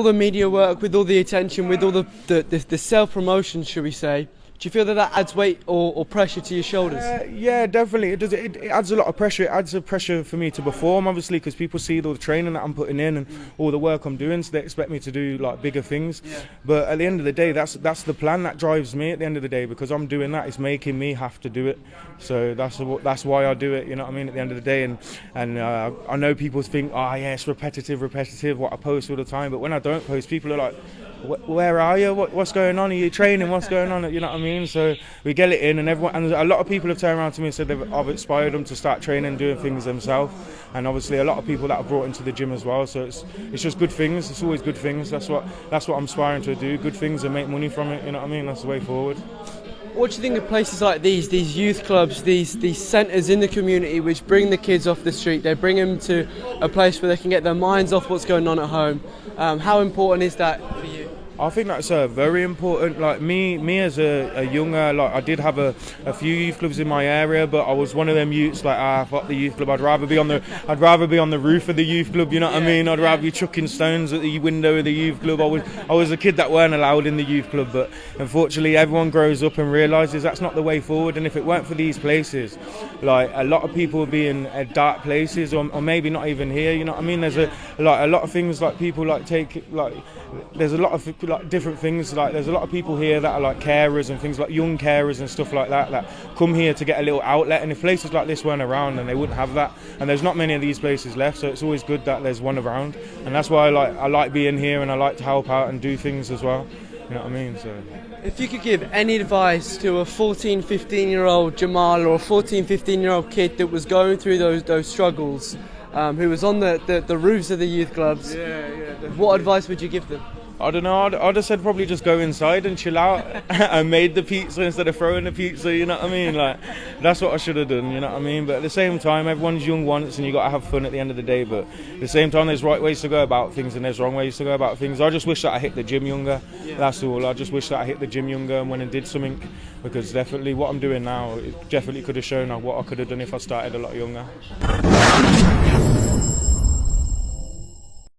all the media work, with all the attention, with all the self-promotion, should we say, do you feel that adds weight or pressure to your shoulders? Yeah, definitely. It does. It adds a lot of pressure. It adds a pressure for me to perform, obviously, because people see all the training that I'm putting in and all the work I'm doing, so they expect me to do like bigger things. Yeah. But at the end of the day, that's the plan that drives me. At the end of the day, because I'm doing that, it's making me have to do it. So that's why I do it. You know what I mean? At the end of the day, and I know people think, oh yeah, it's repetitive, what I post all the time. But when I don't post, people are like, where are you? What's going on? Are you training? What's going on? You know what I mean? So we get it in, and a lot of people have turned around to me and said I've inspired them to start training, doing things themselves, and obviously a lot of people that I've brought into the gym as well. So it's just good things. It's always good things. That's what I'm aspiring to do. Good things and make money from it. You know what I mean? That's the way forward. What do you think of places like these youth clubs, these centres in the community which bring the kids off the street? They bring them to a place where they can get their minds off what's going on at home. How important is that for you? I think that's very important. Like me as a younger, like I did have a few youth clubs in my area, but I was one of them youths like, fuck the youth club. I'd rather be on the roof of the youth club. You know what I mean? I'd rather be chucking stones at the window of the youth club. I was a kid that weren't allowed in the youth club, but unfortunately everyone grows up and realises that's not the way forward. And if it weren't for these places, like a lot of people would be in dark places, or maybe not even here. You know what I mean? There's a lot of things like people like take like. There's a lot of like different things, like there's a lot of people here that are like carers and things, like young carers and stuff like that come here to get a little outlet, and if places like this weren't around then they wouldn't have that, and there's not many of these places left, so it's always good that there's one around, and that's why I like being here, and I like to help out and do things as well. You know what I mean? So if you could give any advice to a 14, 15-year-old Jamal, or a 14, 15-year-old kid that was going through those struggles, who was on the roofs of the youth clubs, what advice would you give them? I don't know, I'd have said probably just go inside and chill out. I made the pizza instead of throwing the pizza, you know what I mean? Like, that's what I should have done, you know what I mean? But at the same time, everyone's young once and you got to have fun at the end of the day. But at the same time, there's right ways to go about things and there's wrong ways to go about things. I just wish that I hit the gym younger, that's all. I just wish that I hit the gym younger and went and did something, because definitely what I'm doing now, it definitely could have shown what I could have done if I started a lot younger.